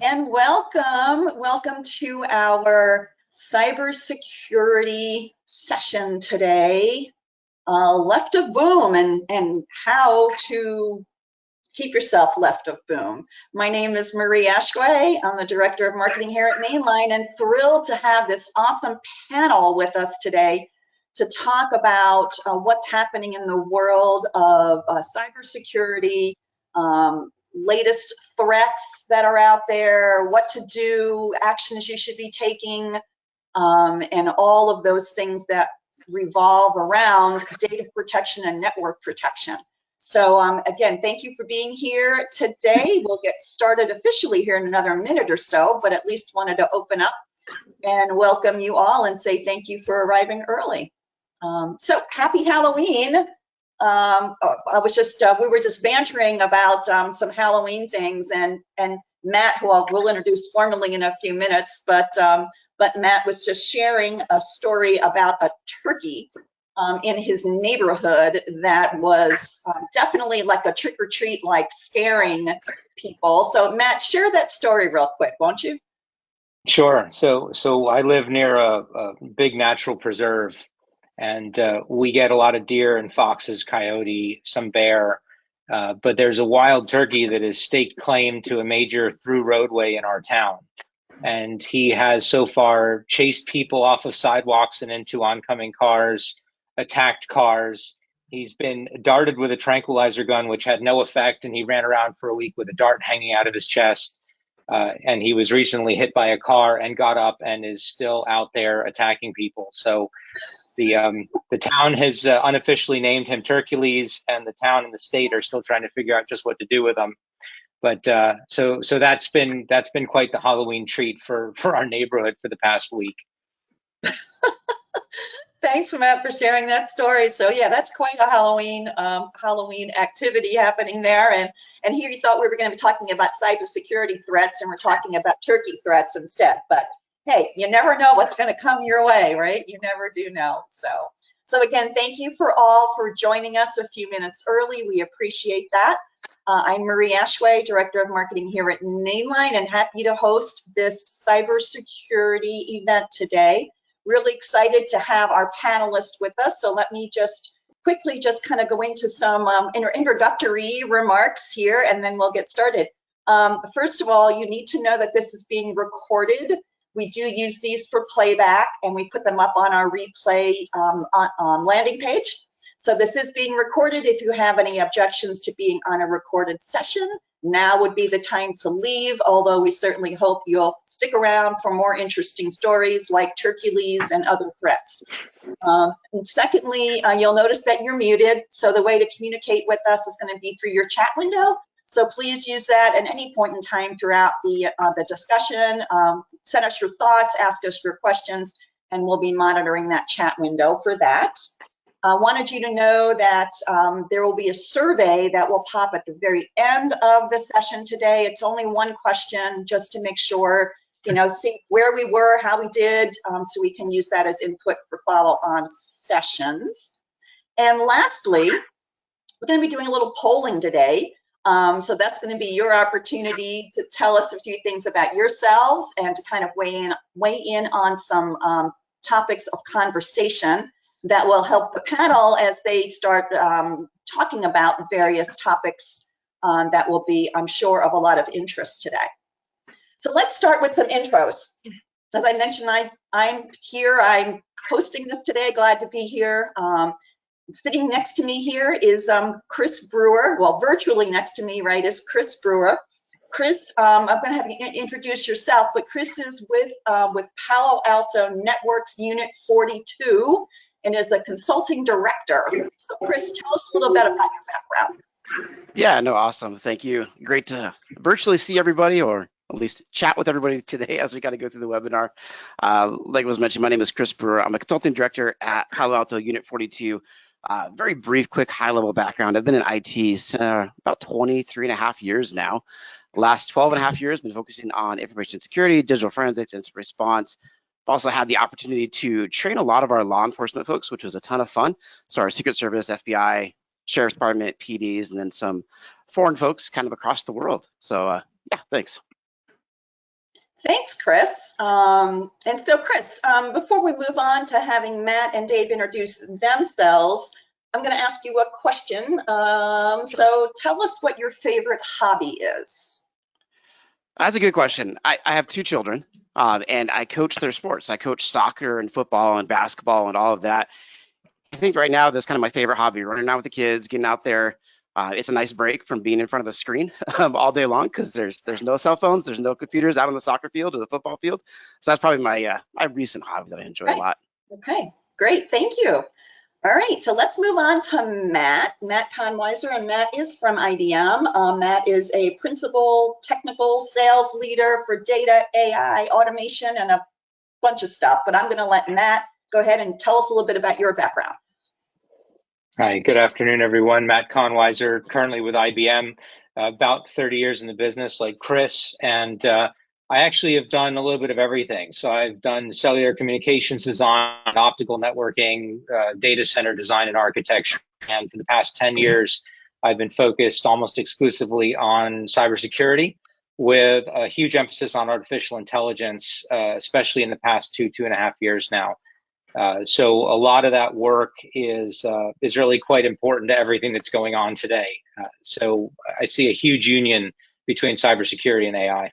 And welcome to our cybersecurity session today. Left of boom and how to keep yourself left of boom. My name is Marie Ashway. I'm the Director of Marketing here at Mainline, and thrilled to have this awesome panel with us today to talk about what's happening in the world of cybersecurity, latest threats that are out there, what to do, actions you should be taking, and all of those things that revolve around data protection and network protection. So again, thank you for being here today. We'll get started officially here in another minute or so, but at least wanted to open up and welcome you all and say thank you for arriving early. So happy Halloween. We were just bantering about some Halloween things, and Matt, who we'll introduce formally in a few minutes, but Matt was just sharing a story about a turkey in his neighborhood that was definitely like a trick-or-treat, like scaring people. So Matt, share that story real quick, won't you? Sure. So I live near a big natural preserve, and we get a lot of deer and foxes, coyote, some bear, but there's a wild turkey that has staked claim to a major through roadway in our town. And he has so far chased people off of sidewalks and into oncoming cars, attacked cars. He's been darted with a tranquilizer gun, which had no effect, and he ran around for a week with a dart hanging out of his chest. And he was recently hit by a car and got up and is still out there attacking people. So the town has unofficially named him Turkules, and the town and the state are still trying to figure out just what to do with him. But so that's been quite the Halloween treat for our neighborhood for the past week. Thanks, Matt, for sharing that story. So yeah, that's quite a Halloween activity happening there. And here you thought we were going to be talking about cybersecurity threats, and we're talking about turkey threats instead. But hey, you never know what's going to come your way, right? You never do know. So again, thank you for joining us a few minutes early. We appreciate that. I'm Marie Ashway, Director of Marketing here at Mainline, and happy to host this cybersecurity event today. Really excited to have our panelists with us. So let me just quickly kind of go into some introductory remarks here, and then we'll get started. First of all, you need to know that this is being recorded. We do use these for playback, and we put them up on our replay landing page. So this is being recorded. If you have any objections to being on a recorded session, now would be the time to leave, although we certainly hope you'll stick around for more interesting stories like Turkules and other threats. And secondly, you'll notice that you're muted, so the way to communicate with us is going to be through your chat window. So please use that at any point in time throughout the discussion. Send us your thoughts, ask us your questions, and we'll be monitoring that chat window for that. I wanted you to know that there will be a survey that will pop at the very end of the session today. It's only one question, just to make sure, see where we were, how we did, so we can use that as input for follow-on sessions. And lastly, we're going to be doing a little polling today. So that's going to be your opportunity to tell us a few things about yourselves and to kind of weigh in on some topics of conversation that will help the panel as they start talking about various topics that will be, I'm sure, of a lot of interest today. So let's start with some intros. As I mentioned, I'm here, I'm hosting this today, glad to be here. Sitting next to me here is Chris Brewer. Well, virtually next to me, right, is Chris Brewer. Chris, I'm going to have you introduce yourself, but Chris is with Palo Alto Networks Unit 42 and is the consulting director. So Chris, tell us a little bit about your background. Yeah, no, awesome. Thank you. Great to virtually see everybody, or at least chat with everybody today as we got to go through the webinar. Like was mentioned, my name is Chris Brewer. I'm a consulting director at Palo Alto Unit 42. Very brief, quick, high-level background. I've been in IT about 23 and a half years now. Last 12 and a half years, been focusing on information security, digital forensics, incident response. Also had the opportunity to train a lot of our law enforcement folks, which was a ton of fun. So our Secret Service, FBI, Sheriff's Department, PDs, and then some foreign folks kind of across the world. So yeah, thanks. Thanks, Chris. And so, Chris, before we move on to having Matt and Dave introduce themselves, I'm going to ask you a question. So tell us what your favorite hobby is. That's a good question. I have two children, and I coach their sports. I coach soccer and football and basketball and all of that. I think right now that's kind of my favorite hobby, running out with the kids, getting out there. It's a nice break from being in front of the screen all day long because there's no cell phones, there's no computers out on the soccer field or the football field. So that's probably my my recent hobby that I enjoy a lot. Okay, great, thank you. All right, so let's move on to Matt Conweiser, and Matt is from IBM. Matt is a principal technical sales leader for data, AI, automation, and a bunch of stuff, but I'm gonna let Matt go ahead and tell us a little bit about your background. Hi, good afternoon, everyone. Matt Conweiser, currently with IBM, about 30 years in the business like Chris, and I actually have done a little bit of everything. So I've done cellular communications design, optical networking, data center design and architecture. And for the past 10 years, I've been focused almost exclusively on cybersecurity with a huge emphasis on artificial intelligence, especially in the past 2.5 years now. So a lot of that work is really quite important to everything that's going on today. So I see a huge union between cybersecurity and AI.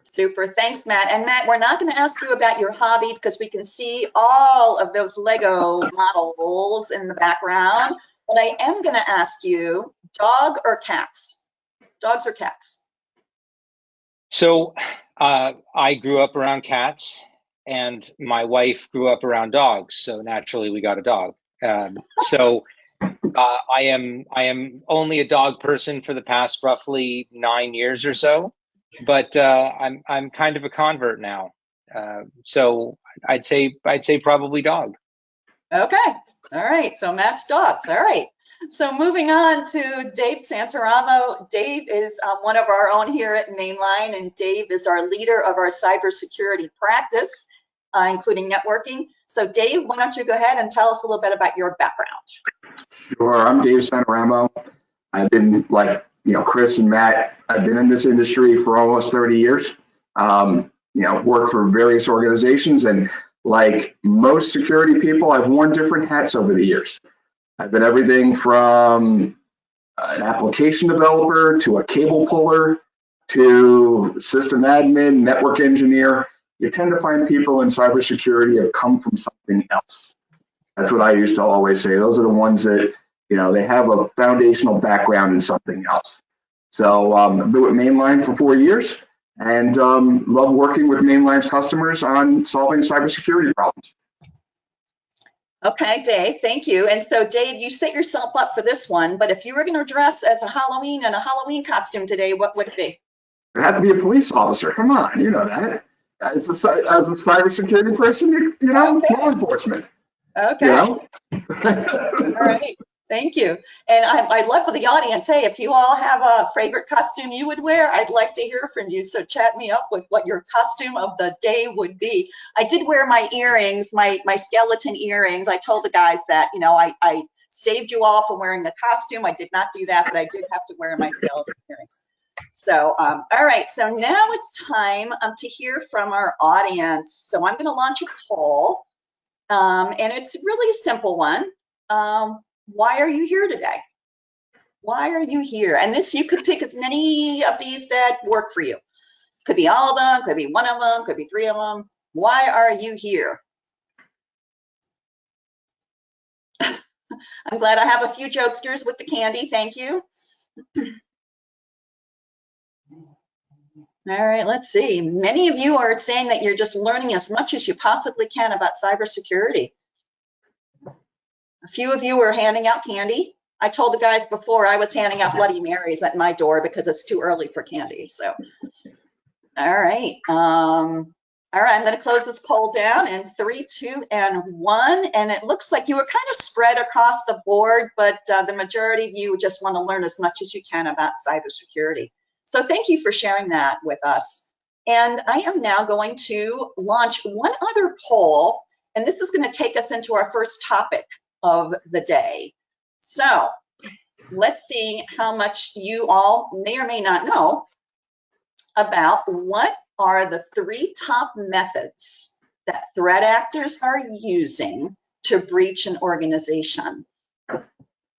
Super, thanks, Matt. And Matt, we're not going to ask you about your hobby because we can see all of those Lego models in the background. But I am going to ask you, dog or cats? Dogs or cats? So I grew up around cats, and my wife grew up around dogs. So naturally, we got a dog. I am only a dog person for the past roughly 9 years or so. But I'm kind of a convert now, so I'd say probably dog. Okay, all right. So Matt's dogs. All right. So moving on to Dave Santaramo. Dave is one of our own here at Mainline, and Dave is our leader of our cybersecurity practice, including networking. So Dave, why don't you go ahead and tell us a little bit about your background? Sure. I'm Dave Santaramo. I've been Chris and Matt, I've been in this industry for almost 30 years. Worked for various organizations, and like most security people, I've worn different hats over the years. I've been everything from an application developer to a cable puller to system admin, network engineer. You tend to find people in cybersecurity have come from something else. That's what I used to always say. Those are the ones that they have a foundational background in something else. So I've been with Mainline for 4 years and love working with Mainline's customers on solving cybersecurity problems. Okay, Dave, thank you. And so Dave, you set yourself up for this one, but if you were going to dress as a Halloween costume today, what would it be? It had to be a police officer. Come on, you know that. As a cybersecurity person, okay. Law enforcement. Okay. All right. Thank you. And I'd love for the audience, hey, if you all have a favorite costume you would wear, I'd like to hear from you. So chat me up with what your costume of the day would be. I did wear my earrings, my skeleton earrings. I told the guys that, I saved you all from wearing the costume. I did not do that, but I did have to wear my skeleton earrings. So, all right. So now it's time to hear from our audience. So I'm going to launch a poll, and it's really a simple one. Why are you here today? Why are you here? And this, you could pick as many of these that work for you. Could be all of them, could be one of them, could be 3 of them. Why are you here? I'm glad I have a few jokesters with the candy. Thank you. All right, let's see. Many of you are saying that you're just learning as much as you possibly can about cybersecurity. A few of you are handing out candy. I told the guys before I was handing out Bloody Marys at my door because it's too early for candy. So, all right. I'm going to close this poll down in 3, 2, and 1. And it looks like you were kind of spread across the board, but the majority of you just want to learn as much as you can about cybersecurity. So thank you for sharing that with us. And I am now going to launch one other poll, and this is going to take us into our first topic of the day. So let's see how much you all may or may not know about what are the 3 top methods that threat actors are using to breach an organization.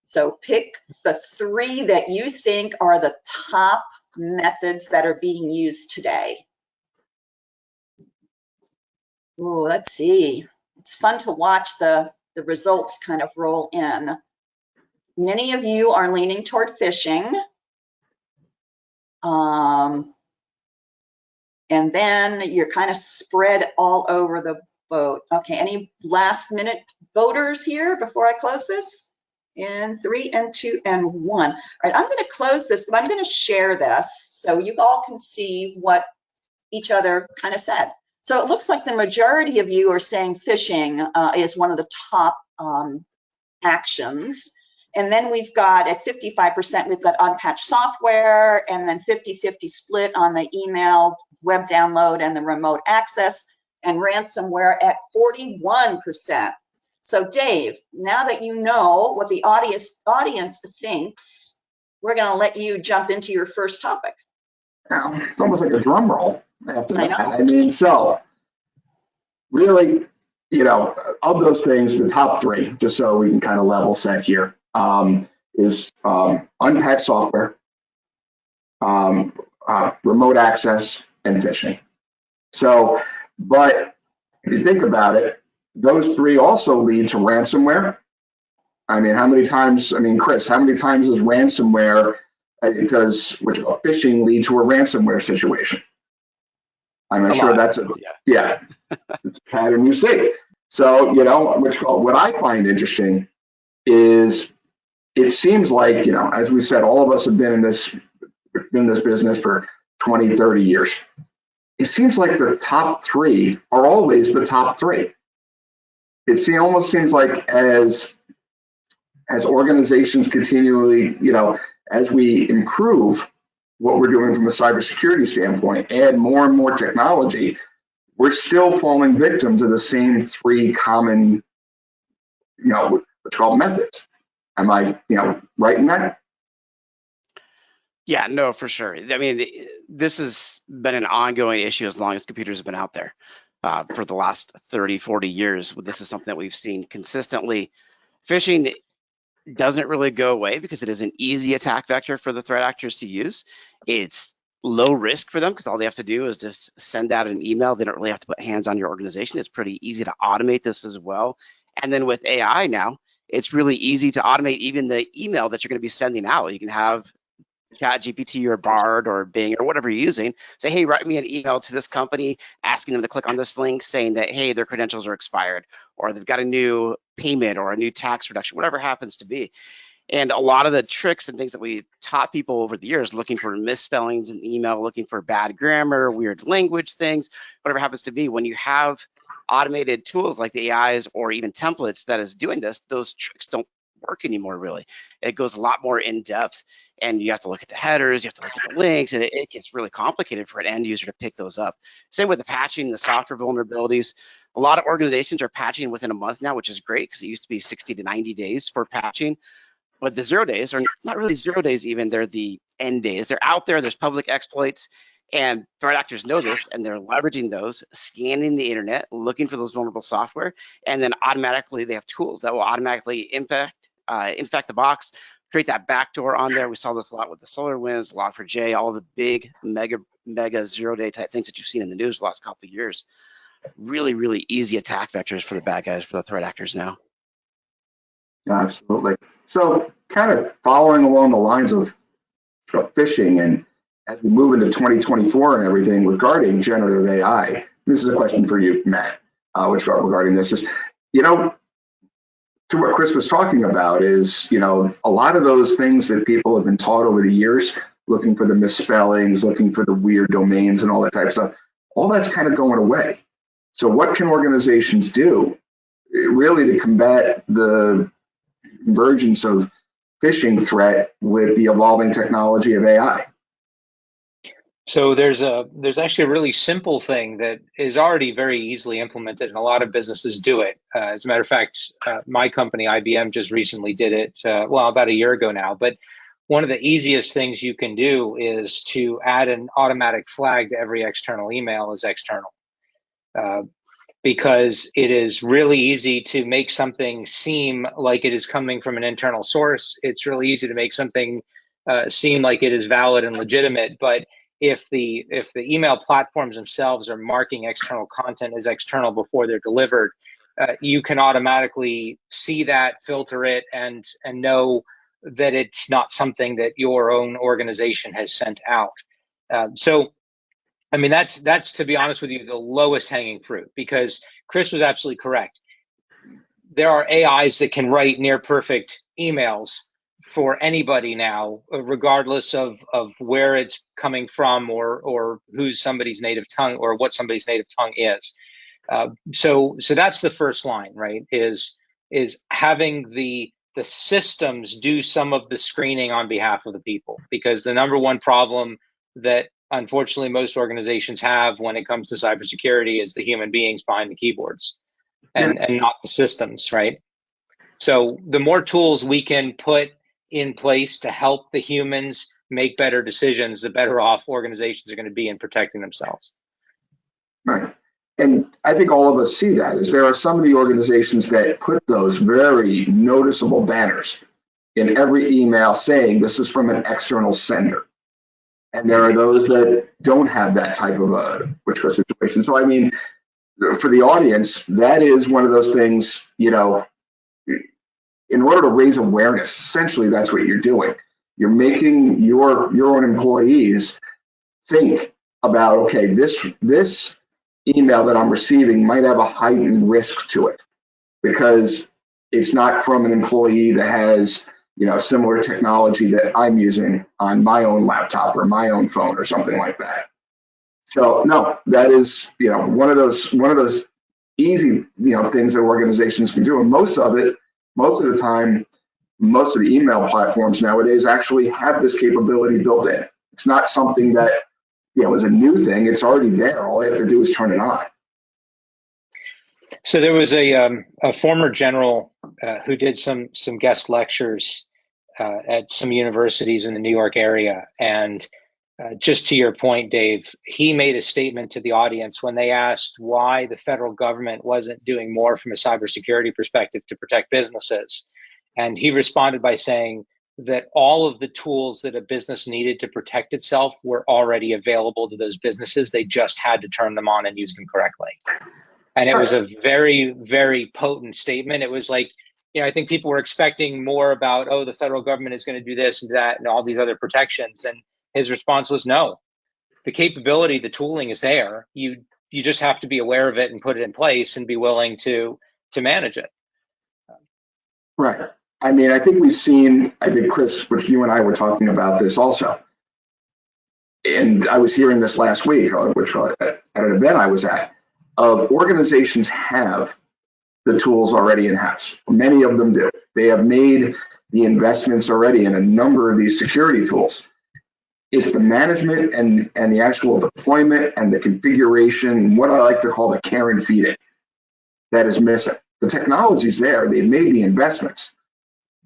So pick the 3 that you think are the top methods that are being used today. Ooh, let's see. It's fun to watch the results kind of roll in. Many of you are leaning toward phishing. And then you're kind of spread all over the boat. Okay, any last minute voters here before I close this? In 3 and 2 and 1. All right, I'm going to close this, but I'm going to share this so you all can see what each other kind of said. So it looks like the majority of you are saying phishing is one of the top actions. And then we've got at 55%, we've got unpatched software, and then 50-50 split on the email, web download, and the remote access, and ransomware at 41%. So Dave, now that you know what the audience thinks, we're going to let you jump into your first topic. Now, it's almost like a drum roll after I that. know. I mean, so really, you know, of those things, the top 3, just so we can kind of level set here, is unpatched software, remote access, and phishing. So, but if you think about it, those 3 also lead to ransomware. I mean, how many times, I mean, Chris, how many times does ransomware, phishing lead to a ransomware situation? I'm sure that's yeah, it's a pattern you see. So, you know, what I find interesting is it seems like, you know, as we said, all of us have been in this business for 20, 30 years. It seems like the top 3 are always the top 3. It almost seems like as organizations continually, you know, as we improve what we're doing from a cybersecurity standpoint, add more and more technology, we're still falling victim to the same 3 common, you know, what's called methods. Am I, you know, right in that? Yeah, no, for sure. I mean, this has been an ongoing issue as long as computers have been out there. For the last 30, 40 years, this is something that we've seen consistently. Phishing doesn't really go away because it is an easy attack vector for the threat actors to use. It's low risk for them because all they have to do is just send out an email. They don't really have to put hands on your organization. It's pretty easy to automate this as well. And then with AI now, it's really easy to automate even the email that you're going to be sending out. You can have ChatGPT or Bard or Bing or whatever you're using, say, hey, write me an email to this company asking them to click on this link saying that, hey, their credentials are expired or they've got a new payment or a new tax reduction, whatever it happens to be. And a lot of the tricks and things that we taught people over the years, looking for misspellings in email, looking for bad grammar, weird language things, whatever happens to be, when you have automated tools like the AIs or even templates that is doing this, those tricks don't work anymore, really. It goes a lot more in depth and you have to look at the headers, you have to look at the links, and it gets really complicated for an end user to pick those up. Same with the patching, the software vulnerabilities. A lot of organizations are patching within a month now, which is great because it used to be 60 to 90 days for patching. But the 0 days are not really 0 days even, they're the end days. They're out there, there's public exploits, and threat actors know this, and they're leveraging those, scanning the internet, looking for those vulnerable software, and then automatically they have tools that will automatically infect the box, create that backdoor on there. We saw this a lot with the SolarWinds, Log4j, all the big mega 0 day type things that you've seen in the news the last couple of years. Really, really easy attack vectors for the bad guys, for the threat actors now. Absolutely. So kind of following along the lines of phishing, and as we move into 2024 and everything regarding generative AI, this is a question for you, Matt, regarding this is, you know, to what Chris was talking about is, you know, a lot of those things that people have been taught over the years, looking for the misspellings, looking for the weird domains and all that type of stuff, all that's kind of going away. So what can organizations do really to combat the convergence of phishing threat with the evolving technology of AI? So there's actually a really simple thing that is already very easily implemented, and a lot of businesses do it. As a matter of fact, my company, IBM, just recently did it, well, about a year ago now. But one of the easiest things you can do is to add an automatic flag to every external email as external. Because it is really easy to make something seem like it is coming from an internal source. It's really easy to make something seem like it is valid and legitimate. But if the email platforms themselves are marking external content as external before they're delivered, you can automatically see that, filter it, and know that it's not something that your own organization has sent out. So I mean, that's to be honest with you, the lowest hanging fruit, because Chris was absolutely correct. There are AIs that can write near perfect emails for anybody now, regardless of where it's coming from or who's somebody's native tongue or what somebody's native tongue is. So that's the first line, right? Is having the systems do some of the screening on behalf of the people, because the number one problem that unfortunately most organizations have when it comes to cybersecurity is the human beings behind the keyboards and not the systems, right? So the more tools we can put in place to help the humans make better decisions, the better off organizations are going to be in protecting themselves. Right. And I think all of us see that, is there are some of the organizations that put those very noticeable banners in every email saying this is from an external sender. And there are those that don't have that type of a witchcraft situation. So, I mean, for the audience, that is one of those things, you know, in order to raise awareness, essentially that's what you're doing. You're making your own employees think about, okay, this email that I'm receiving might have a heightened risk to it because it's not from an employee that has, you know, similar technology that I'm using on my own laptop or my own phone or something like that. So no, that is, you know, one of those easy, you know, things that organizations can do. And most of the time, most of the email platforms nowadays actually have this capability built in. It's not something that, you know, is a new thing. It's already there. All I have to do is turn it on. So there was a former general who did some guest lectures at some universities in the New York area. And just to your point, Dave, he made a statement to the audience when they asked why the federal government wasn't doing more from a cybersecurity perspective to protect businesses. And he responded by saying that all of the tools that a business needed to protect itself were already available to those businesses. They just had to turn them on and use them correctly. And it was a very, very potent statement. It was like, you know, I think people were expecting more about, oh, the federal government is going to do this and that and all these other protections. And his response was no. The capability, the tooling is there. You just have to be aware of it and put it in place and be willing to manage it. Right. I mean, I think we've seen, I think, Chris, which you and I were talking about this also. And I was hearing this last week, which at an event I was at, of organizations have the tools already in-house. Many of them do. They have made the investments already in a number of these security tools. It's the management and the actual deployment and the configuration, what I like to call the care and feeding, that is missing. The technology's there. They've made the investments.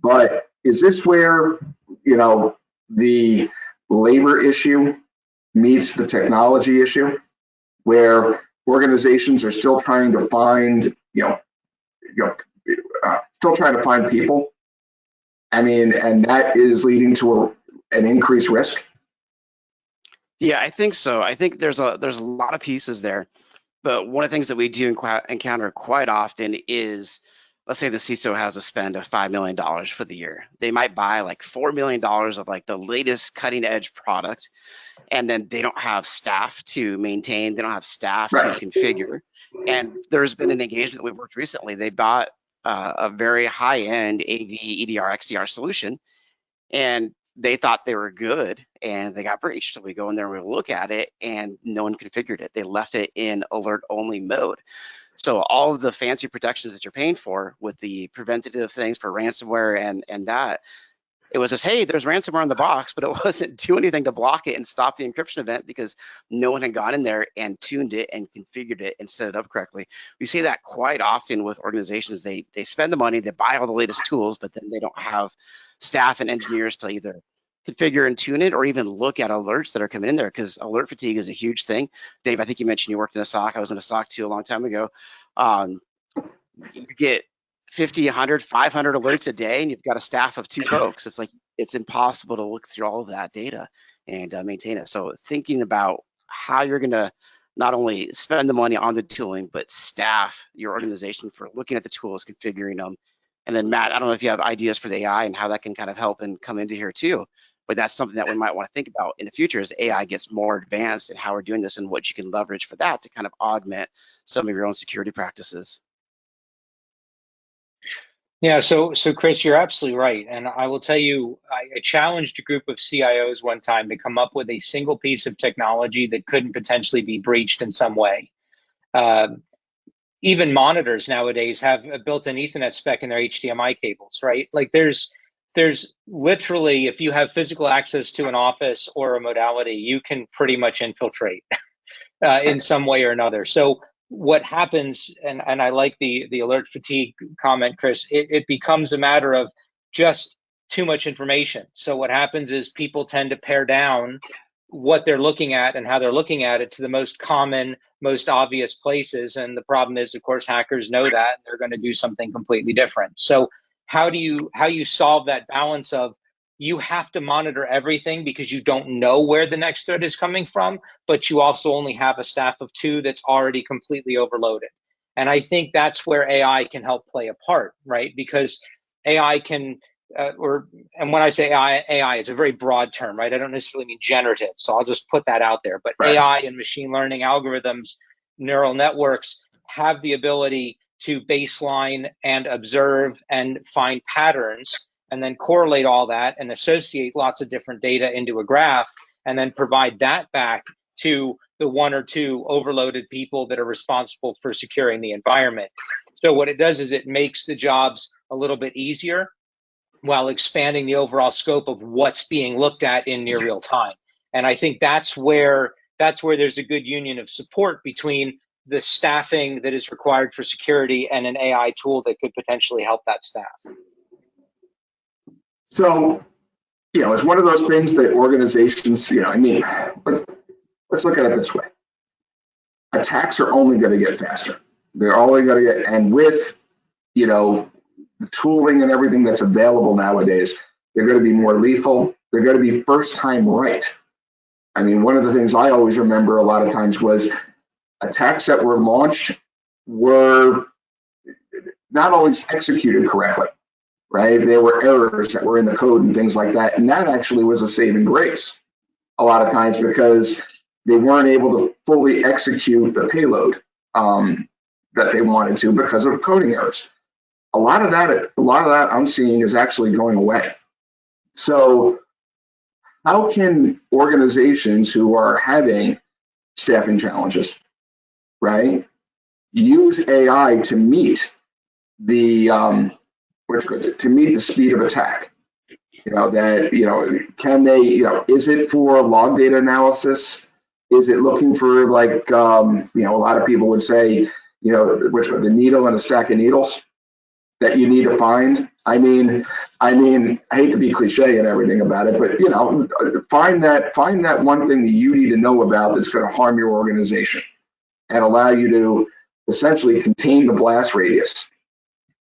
But is this where, you know, the labor issue meets the technology issue, where organizations are still trying to find, still trying to find people? I mean, and that is leading to an increased risk. Yeah, I think so. I think there's a lot of pieces there, but one of the things that we do encounter quite often is, let's say the CISO has a spend of $5 million for the year. They might buy like $4 million of like the latest cutting edge product, and then they don't have staff to maintain, they don't have staff to configure. And there's been an engagement that we've worked recently. They bought a very high end AV, EDR, XDR solution, and they thought they were good and they got breached. So we go in there and we look at it and no one configured it. They left it in alert only mode. So all of the fancy protections that you're paying for with the preventative things for ransomware and that, it was just, hey, there's ransomware in the box, but it wasn't do anything to block it and stop the encryption event because no one had gone in there and tuned it and configured it and set it up correctly. We see that quite often with organizations. They spend the money, they buy all the latest tools, but then they don't have staff and engineers to either configure and tune it, or even look at alerts that are coming in there, because alert fatigue is a huge thing. Dave, I think you mentioned you worked in a SOC. I was in a SOC too a long time ago. You get 50, 100, 500 alerts a day, and you've got a staff of 2 folks. It's like, it's impossible to look through all of that data and maintain it. So thinking about how you're going to not only spend the money on the tooling, but staff your organization for looking at the tools, configuring them. And then Matt, I don't know if you have ideas for the AI and how that can kind of help and come into here too, but that's something that we might want to think about in the future as AI gets more advanced and how we're doing this and what you can leverage for that to kind of augment some of your own security practices. Yeah, so Chris, you're absolutely right. And I will tell you, I challenged a group of CIOs one time to come up with a single piece of technology that couldn't potentially be breached in some way. Even monitors nowadays have a built-in Ethernet spec in their HDMI cables, right? Like there's literally, if you have physical access to an office or a modality, you can pretty much infiltrate in some way or another. So what happens, and I like the alert fatigue comment, Chris, it becomes a matter of just too much information. So what happens is people tend to pare down what they're looking at and how they're looking at it to the most common, most obvious places. And the problem is, of course, hackers know that and they're going to do something completely different. So how you solve that balance of, you have to monitor everything because you don't know where the next threat is coming from, but you also only have a staff of 2 that's already completely overloaded. And I think that's where AI can help play a part, right? Because AI can, and when I say AI, it's a very broad term, right? I don't necessarily mean generative, so I'll just put that out there. But right. AI and machine learning algorithms, neural networks have the ability to baseline and observe and find patterns, and then correlate all that and associate lots of different data into a graph, and then provide that back to the 1 or 2 overloaded people that are responsible for securing the environment. So what it does is it makes the jobs a little bit easier while expanding the overall scope of what's being looked at in near real time. And I think that's where there's a good union of support between the staffing that is required for security and an AI tool that could potentially help that staff. So, it's one of those things that organizations, let's look at it this way. Attacks are only going to get faster. They're only going to get, and with, the tooling and everything that's available nowadays, they're going to be more lethal. They're going to be first time right. I mean, one of the things I always remember a lot of times was attacks that were launched were not always executed correctly. Right? There were errors that were in the code and things like that. And that actually was a saving grace a lot of times because they weren't able to fully execute the payload that they wanted to because of coding errors. A lot of that I'm seeing is actually going away. So how can organizations who are having staffing challenges, right, use AI to meet the to meet the speed of attack? Can they, is it for log data analysis? Is it looking for like, a lot of people would say, the needle in a stack of needles that you need to find? I mean, I hate to be cliche and everything about it, but find that one thing that you need to know about that's going to harm your organization and allow you to essentially contain the blast radius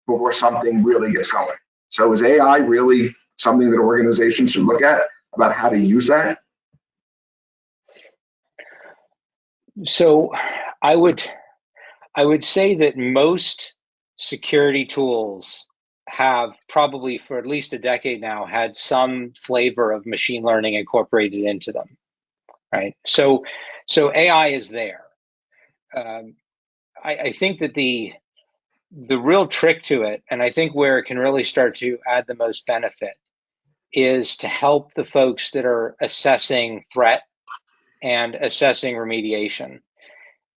before something really gets going. So is AI really something that organizations should look at about how to use that? So I would say that most security tools have probably for at least a decade now had some flavor of machine learning incorporated into them, right? So AI is there. I think that the real trick to it, and I think where it can really start to add the most benefit, is to help the folks that are assessing threat and assessing remediation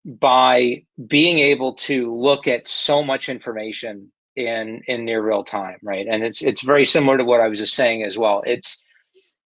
by being able to look at so much information in near real time, right? And it's very similar to what I was just saying as well. It's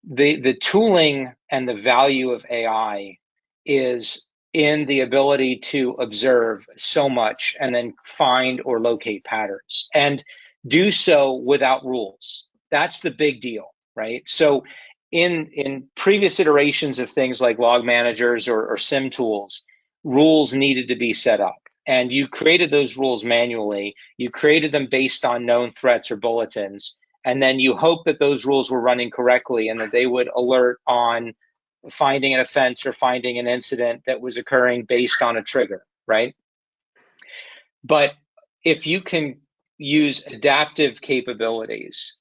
the tooling and the value of AI is in the ability to observe so much and then find or locate patterns and do so without rules. That's the big deal, right? So in previous iterations of things like log managers or SIM tools, rules needed to be set up. And you created those rules manually. You created them based on known threats or bulletins. And then you hope that those rules were running correctly and that they would alert on finding an offense or finding an incident that was occurring based on a trigger, right? But if you can use adaptive capabilities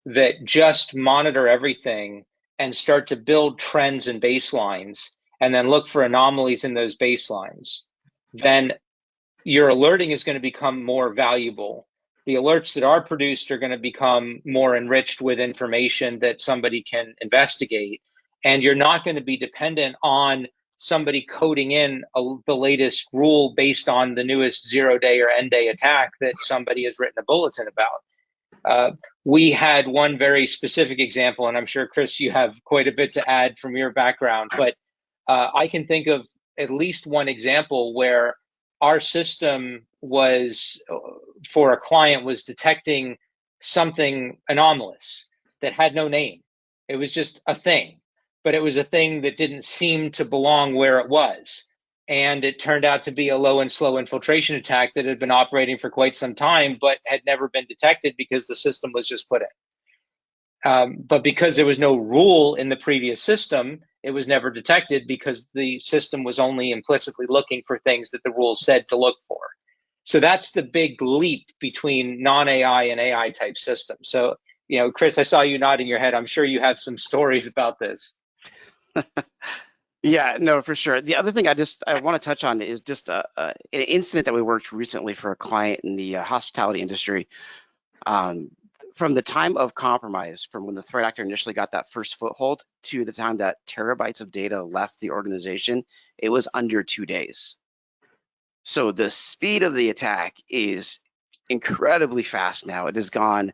that just monitor everything and start to build trends and baselines and then look for anomalies in those baselines, then your alerting is going to become more valuable. The alerts that are produced are going to become more enriched with information that somebody can investigate. And you're not going to be dependent on somebody coding in the latest rule based on the newest 0-day or end-day attack that somebody has written a bulletin about. We had one very specific example, and I'm sure, Chris, you have quite a bit to add from your background, but I can think of at least one example where our system was, for a client, was detecting something anomalous that had no name. It was just a thing, but it was a thing that didn't seem to belong where it was. And it turned out to be a low and slow infiltration attack that had been operating for quite some time, but had never been detected because the system was just put in. But because there was no rule in the previous system, it was never detected because the system was only implicitly looking for things that the rules said to look for. So that's the big leap between non-AI and AI type systems. So, Chris, I saw you nodding your head. I'm sure you have some stories about this. Yeah, no, for sure. The other thing I want to touch on is just an incident that we worked recently for a client in the hospitality industry. From the time of compromise, from when the threat actor initially got that first foothold to the time that terabytes of data left the organization, it was under 2 days. So the speed of the attack is incredibly fast now. It has gone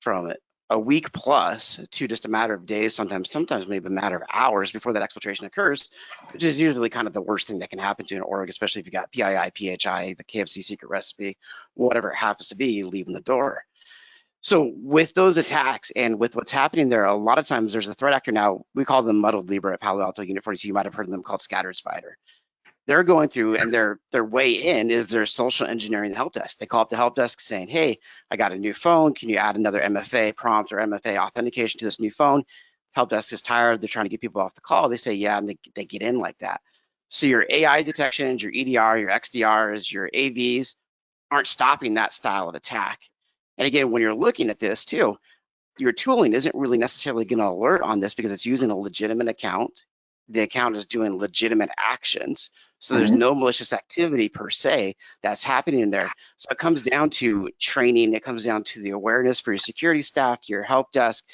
from a week plus to just a matter of days, sometimes maybe a matter of hours before that exfiltration occurs, which is usually kind of the worst thing that can happen to an org, especially if you got PII, PHI, the KFC secret recipe, whatever it happens to be, leaving the door. So with those attacks and with what's happening there, a lot of times there's a threat actor now, we call them muddled Libra at Palo Alto Unit 42, you might have heard of them, called Scattered Spider. They're going through, and their way in is their social engineering the help desk. They call up the help desk saying, hey, I got a new phone. Can you add another MFA prompt or MFA authentication to this new phone? Help desk is tired. They're trying to get people off the call. They say, yeah, and they get in like that. So your AI detections, your EDR, your XDRs, your AVs aren't stopping that style of attack. And again, when you're looking at this too, your tooling isn't really necessarily going to alert on this because it's using a legitimate account. The account is doing legitimate actions. So there's no malicious activity per se that's happening in there. So it comes down to training. It comes down to the awareness for your security staff, to your help desk,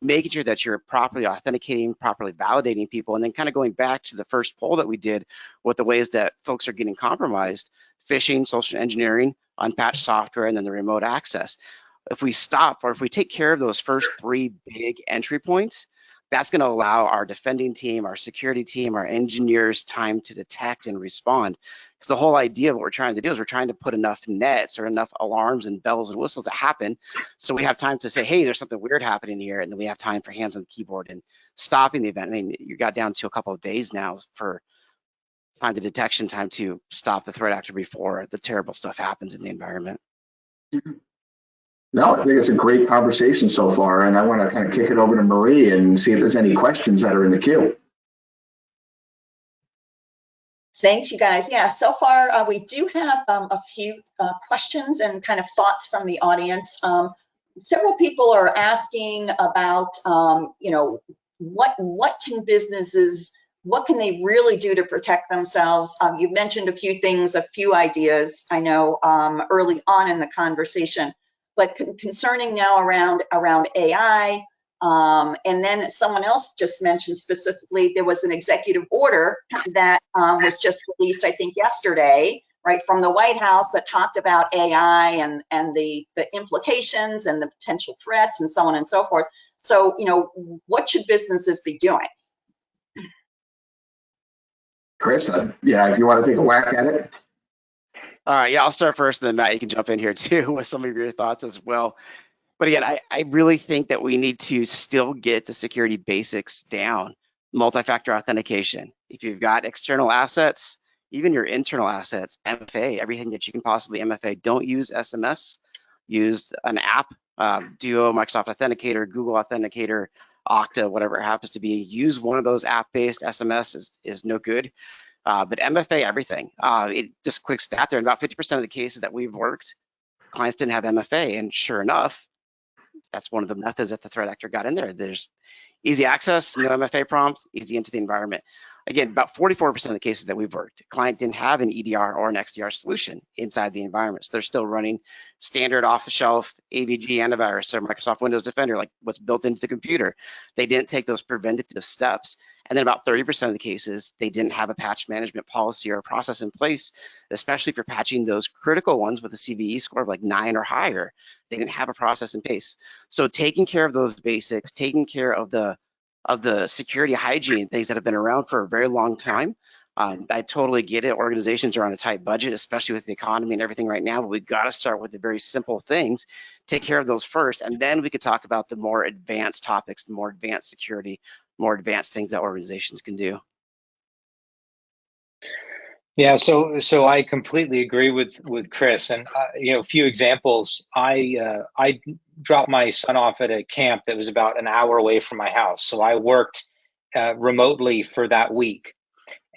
making sure that you're properly authenticating, properly validating people, and then kind of going back to the first poll that we did with the ways that folks are getting compromised: phishing, social engineering, unpatched software, and then the remote access. If we stop, or if we take care of those first 3 big entry points, that's going to allow our defending team, our security team, our engineers time to detect and respond. Because the whole idea of what we're trying to do is we're trying to put enough nets or enough alarms and bells and whistles to happen, so we have time to say, hey, there's something weird happening here, and then we have time for hands on the keyboard and stopping the event. I mean, you got down to a couple of days now for time to detection, time to stop the threat actor before the terrible stuff happens in the environment. No, I think it's a great conversation so far, and I want to kind of kick it over to Marie and see if there's any questions that are in the queue. Thanks, you guys. Yeah, so far we do have a few questions and kind of thoughts from the audience. Several people are asking about, what can businesses, what can they really do to protect themselves? You've mentioned a few things, a few ideas, I know, early on in the conversation. But concerning now around AI, and then someone else just mentioned specifically, there was an executive order that was just released, I think, yesterday, right, from the White House that talked about AI and the implications and the potential threats and so on and so forth. So, what should businesses be doing? Chris, if you want to take a whack at it. All right, yeah, I'll start first, and then Matt, you can jump in here too with some of your thoughts as well. But again, I really think that we need to still get the security basics down. Multi-factor authentication. If you've got external assets, even your internal assets, MFA, everything that you can possibly MFA, don't use SMS. Use an app, Duo, Microsoft Authenticator, Google Authenticator, Okta, whatever it happens to be. Use one of those app-based. SMS is no good. But MFA everything. Just a quick stat there, about 50% of the cases that we've worked, clients didn't have MFA, and sure enough, that's one of the methods that the threat actor got in there. There's easy access, no MFA prompt, easy into the environment. Again, about 44% of the cases that we've worked, client didn't have an EDR or an XDR solution inside the environment. So they're still running standard off-the-shelf AVG antivirus or Microsoft Windows Defender, like what's built into the computer. They didn't take those preventative steps. And then about 30% of the cases, they didn't have a patch management policy or a process in place, especially if you're patching those critical ones with a CVE score of like 9 or higher. They didn't have a process in place. So taking care of those basics, taking care of the security hygiene things that have been around for a very long time. I totally get it. Organizations are on a tight budget, especially with the economy and everything right now, but we've got to start with the very simple things, take care of those first, and then we could talk about the more advanced topics, the more advanced security, more advanced things that organizations can do. Yeah, so I completely agree with Chris, and a few examples. I dropped my son off at a camp that was about an hour away from my house, so I worked remotely for that week,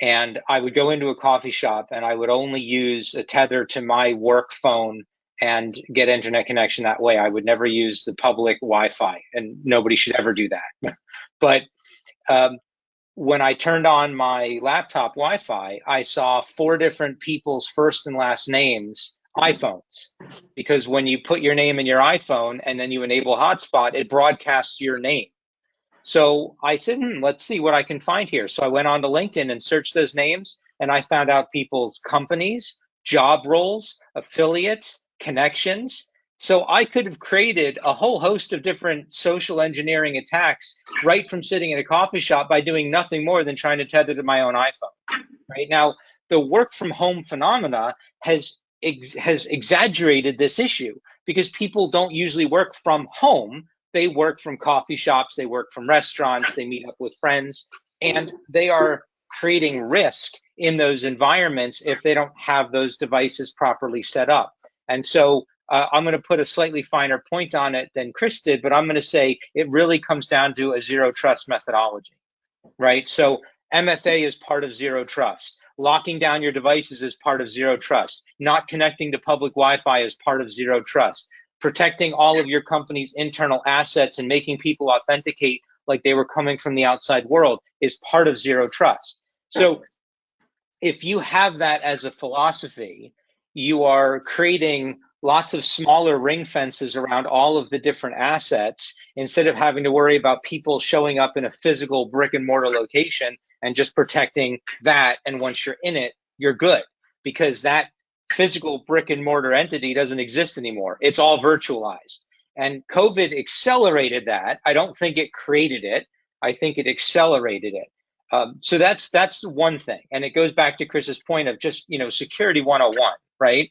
and I would go into a coffee shop and I would only use a tether to my work phone and get internet connection that way. I would never use the public Wi-Fi, and nobody should ever do that. But when I turned on my laptop Wi-Fi, I saw 4 different people's first and last names, iPhones, because when you put your name in your iPhone and then you enable hotspot, it broadcasts your name. So I said, let's see what I can find here. So I went on to LinkedIn and searched those names, and I found out people's companies, job roles, affiliates, connections. So I could have created a whole host of different social engineering attacks right from sitting in a coffee shop by doing nothing more than trying to tether to my own iPhone. Right now, the work from home phenomena has exaggerated this issue because people don't usually work from home. They work from coffee shops, they work from restaurants, they meet up with friends, and they are creating risk in those environments if they don't have those devices properly set up. And so I'm going to put a slightly finer point on it than Chris did, but I'm going to say it really comes down to a zero trust methodology, right? So MFA is part of zero trust. Locking down your devices is part of zero trust. Not connecting to public Wi-Fi is part of zero trust. Protecting all of your company's internal assets and making people authenticate like they were coming from the outside world is part of zero trust. So if you have that as a philosophy, you are creating lots of smaller ring fences around all of the different assets instead of having to worry about people showing up in a physical brick and mortar location and just protecting that. And once you're in it, you're good, because that physical brick and mortar entity doesn't exist anymore. It's all virtualized. And COVID accelerated that. I don't think it created it. I think it accelerated it. So that's one thing. And it goes back to Chris's point of just, security 101, right?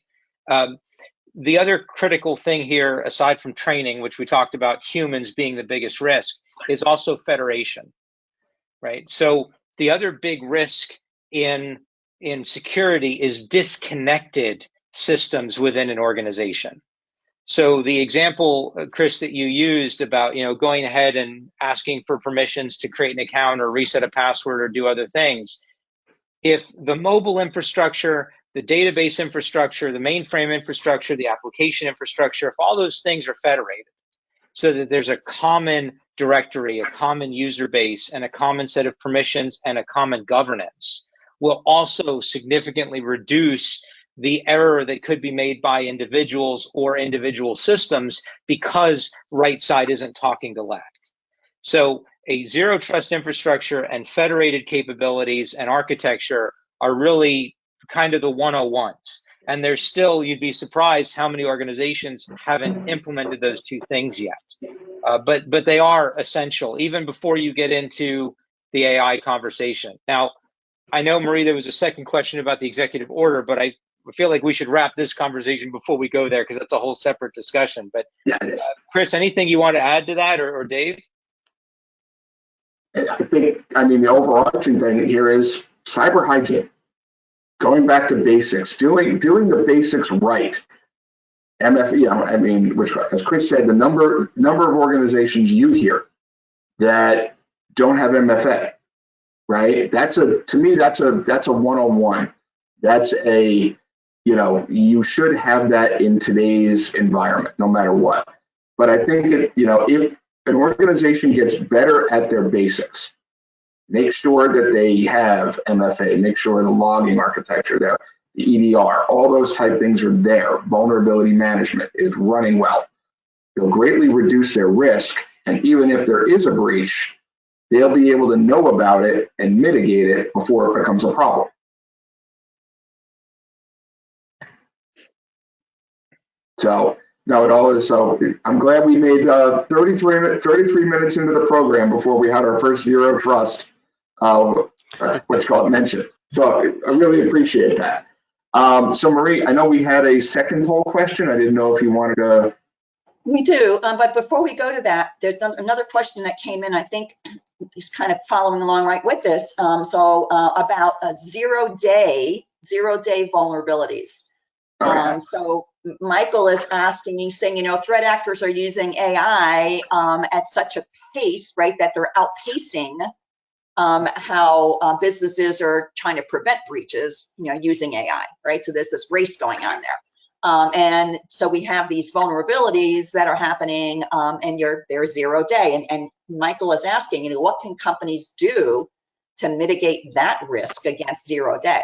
The other critical thing here, aside from training, which we talked about humans being the biggest risk, is also federation, right? So the other big risk in security is disconnected systems within an organization. So the example, Chris, that you used about, going ahead and asking for permissions to create an account or reset a password or do other things, if the mobile infrastructure, the database infrastructure, the mainframe infrastructure, the application infrastructure, if all those things are federated so that there's a common directory, a common user base, and a common set of permissions and a common governance, will also significantly reduce the error that could be made by individuals or individual systems because right side isn't talking to left. So a zero trust infrastructure and federated capabilities and architecture are really kind of the 101s. And there's still, you'd be surprised how many organizations haven't implemented those two things yet. But they are essential, even before you get into the AI conversation. Now, I know, Marie, there was a second question about the executive order, but feel like we should wrap this conversation before we go there, because that's a whole separate discussion. But Yeah, it is. Chris, anything you want to add to that, or Dave? I think, I mean, the overarching thing here is cyber hygiene, going back to basics, doing the basics right. MF, I mean, which, as Chris said, the number of organizations you hear that don't have MFA, right? To me, that's a 101. That's you should have that in today's environment, no matter what. But I think if an organization gets better at their basics, make sure that they have MFA, make sure the logging architecture there, the EDR, all those type things are there. Vulnerability management is running well. They'll greatly reduce their risk, and even if there is a breach, they'll be able to know about it and mitigate it before it becomes a problem. So, no, it all is. So I'm glad we made 33 minutes into the program before we had our first zero trust, what's called mention. So I really appreciate that. So Marie, I know we had a second poll question. I didn't know if you wanted to. We do, but before we go to that, there's another question that came in, I think is kind of following along right with this. About zero-day vulnerabilities. So Michael is asking, he's saying, threat actors are using AI at such a pace, right, that they're outpacing how businesses are trying to prevent breaches, using AI, right? So there's this race going on there. And so we have these vulnerabilities that are happening, and they're zero-day. And Michael is asking, what can companies do to mitigate that risk against zero-day?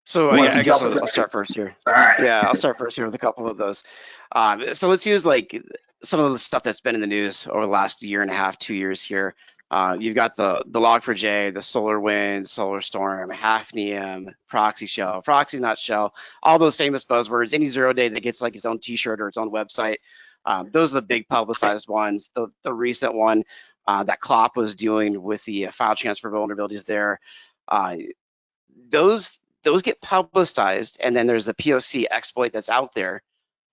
So I guess I'll start first here. All right. Yeah, I'll start first here with a couple of those. So let's use like some of the stuff that's been in the news over the last year and a half, 2 years here. You've got the Log4j, the SolarWinds, SolarStorm, Hafnium, Proxy Shell, Proxy Not Shell, all those famous buzzwords. Any zero-day that gets like its own T-shirt or its own website. Those are the big publicized ones. The recent one that Klopp was doing with the file transfer vulnerabilities there. Those get publicized, and then there's the POC exploit that's out there,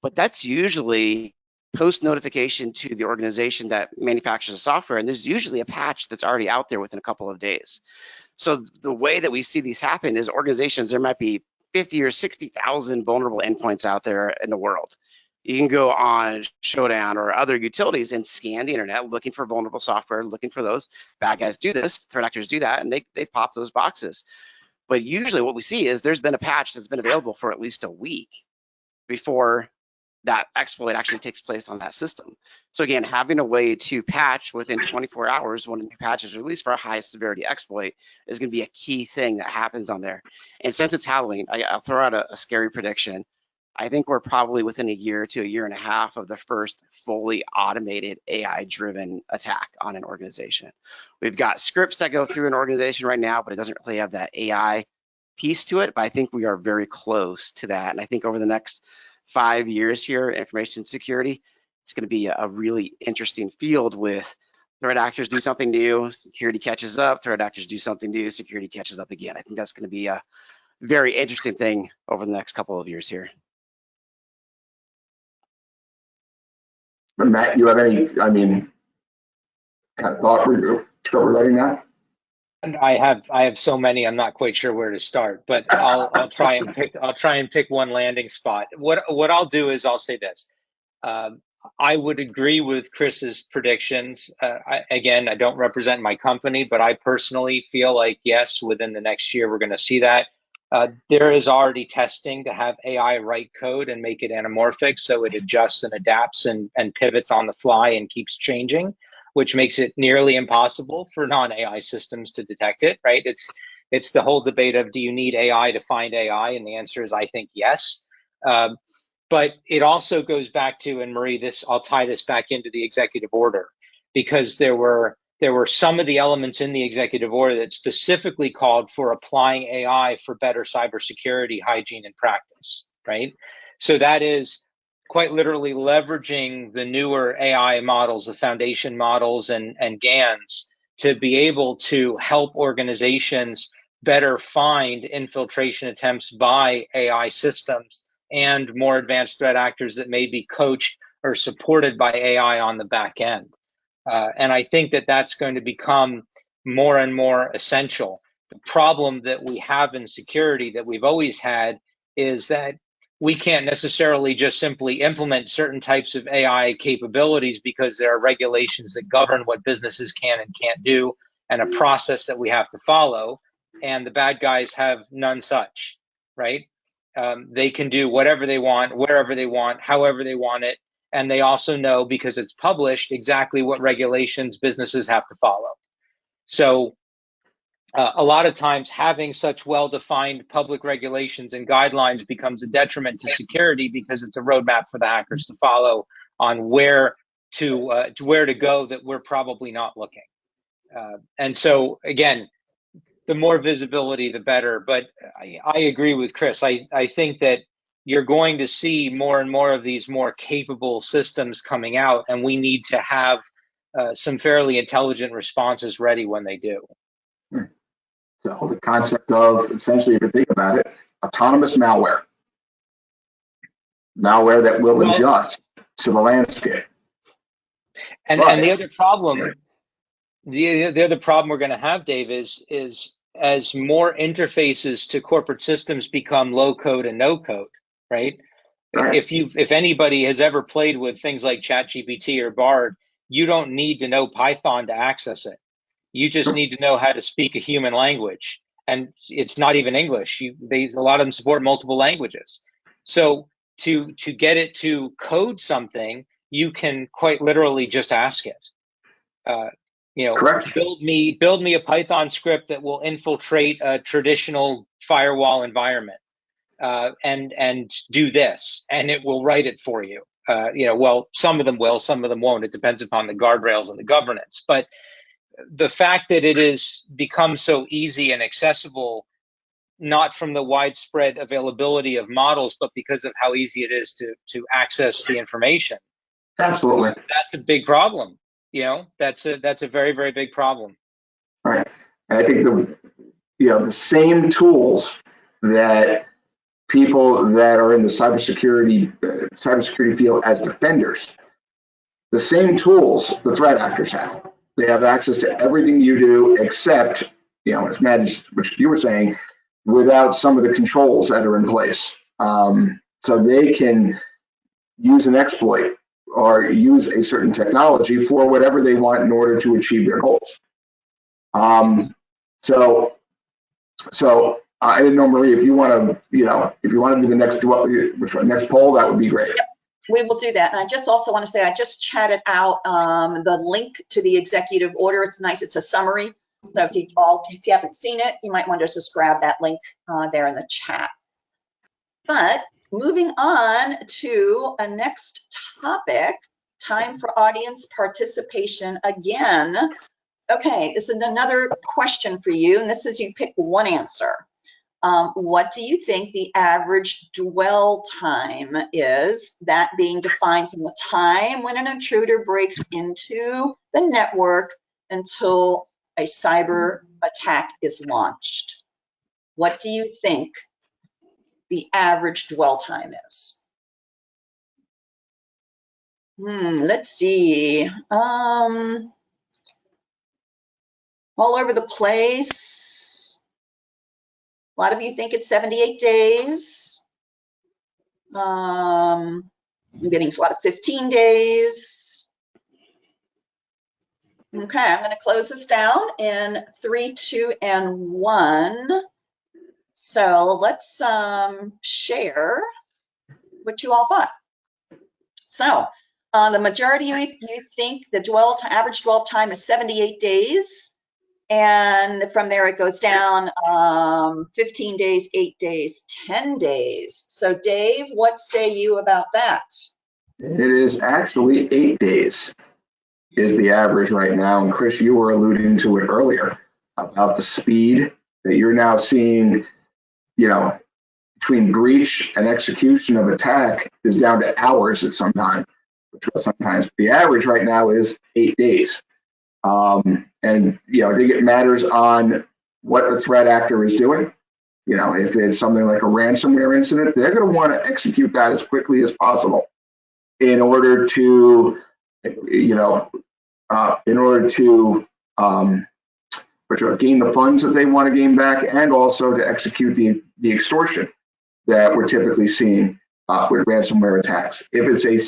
but that's usually post notification to the organization that manufactures the software, and there's usually a patch that's already out there within a couple of days. So the way that we see these happen is organizations, there might be 50 or 60,000 vulnerable endpoints out there in the world. You can go on Showdown or other utilities and scan the internet looking for vulnerable software, looking for those. Bad guys do this, threat actors do that, and they pop those boxes. But usually what we see is there's been a patch that's been available for at least a week before that exploit actually takes place on that system. So again, having a way to patch within 24 hours when a new patch is released for a high severity exploit is going to be a key thing that happens on there. And since it's Halloween, I'll throw out a scary prediction. I think we're probably within a year to a year and a half of the first fully automated AI-driven attack on an organization. We've got scripts that go through an organization right now, but it doesn't really have that AI piece to it. But I think we are very close to that. And I think over the next 5 years here, information security, it's going to be a really interesting field with threat actors do something new, security catches up, threat actors do something new, security catches up again. I think that's going to be a very interesting thing over the next couple of years here. Matt, you have any, kind of thought regarding that? And I have so many, I'm not quite sure where to start, but I'll try and pick one landing spot. What I'll do is I'll say this. I would agree with Chris's predictions. Again, I don't represent my company, but I personally feel like, yes, within the next year, we're going to see that. There is already testing to have AI write code and make it anamorphic, so it adjusts and adapts and pivots on the fly and keeps changing, which makes it nearly impossible for non-AI systems to detect it, right? It's the whole debate of, do you need AI to find AI? And the answer is, I think, yes. But it also goes back to, and Marie, I'll tie this back into the executive order, because there were some of the elements in the executive order that specifically called for applying AI for better cybersecurity hygiene and practice, right? So that is quite literally leveraging the newer AI models, the foundation models and GANs, to be able to help organizations better find infiltration attempts by AI systems and more advanced threat actors that may be coached or supported by AI on the back end. And I think that that's going to become more and more essential. The problem that we have in security that we've always had is that we can't necessarily just simply implement certain types of AI capabilities because there are regulations that govern what businesses can and can't do and a process that we have to follow. And the bad guys have none such, right? They can do whatever they want, wherever they want, however they want it. And they also know, because it's published, exactly what regulations businesses have to follow. So a lot of times having such well-defined public regulations and guidelines becomes a detriment to security because it's a roadmap for the hackers to follow on where to go that we're probably not looking. And so again, the more visibility, the better. But I agree with Chris. I think that you're going to see more and more of these more capable systems coming out, and we need to have some fairly intelligent responses ready when they do. So the concept of, essentially, if you think about it, autonomous malware that will adjust to the landscape. And the other problem, the other problem we're going to have, Dave, is as more interfaces to corporate systems become low code and no code, right? If anybody has ever played with things like ChatGPT or Bard, you don't need to know Python to access it. You just need to know how to speak a human language, and it's not even English. A lot of them support multiple languages. So to get it to code something, you can quite literally just ask it. Correct. Build me a Python script that will infiltrate a traditional firewall environment, and do this, and it will write it for you. Well, some of them will, some of them won't. It depends upon the guardrails and the governance. But the fact that it has become so easy and accessible, not from the widespread availability of models, but because of how easy it is to access the information. Absolutely. That's a big problem. That's a very, very big problem. Right. And I think the same tools that people that are in the cybersecurity field as defenders, the same tools the threat actors have. They have access to everything you do, except, as Matt, which you were saying, without some of the controls that are in place. So they can use an exploit or use a certain technology for whatever they want in order to achieve their goals. So I didn't know, Marie, if you want to do the next poll, that would be great. Yep, we will do that. And I just also want to say, I just chatted out the link to the executive order. It's nice. It's a summary. So if you haven't seen it, you might want to just grab that link there in the chat. But moving on to a next topic, time for audience participation again. Okay, this is another question for you, and this is you pick one answer. What do you think the average dwell time is, that being defined from the time when an intruder breaks into the network until a cyber attack is launched? What do you think the average dwell time is? Let's see. All over the place. A lot of you think it's 78 days. I'm getting a lot of 15 days. Okay, I'm going to close this down in 3, 2, and 1. So let's share what you all thought. So the majority of you think the average dwell time is 78 days. And from there it goes down 15 days, 8 days, 10 days. So Dave, what say you about that? It is actually 8 days is the average right now. And Chris, you were alluding to it earlier about the speed that you're now seeing, between breach and execution of attack is down to hours at some time, which sometimes the average right now is 8 days. And I think it matters on what the threat actor is doing. You know, if it's something like a ransomware incident, they're going to want to execute that as quickly as possible in order to, you know, gain the funds that they want to gain back, and also to execute the extortion that we're typically seeing with ransomware attacks. If it's a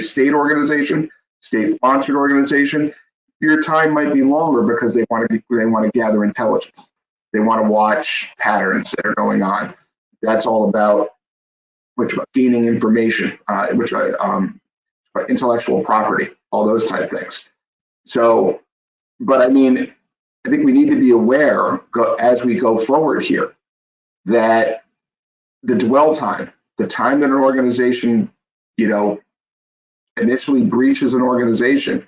state organization, state-sponsored organization, your time might be longer because they want to gather intelligence. They want to watch patterns that are going on. That's all about gaining information, intellectual property, all those type things. So, but I mean, I think we need to be aware as we go forward here that the dwell time, the time that an organization, you know, initially breaches an organization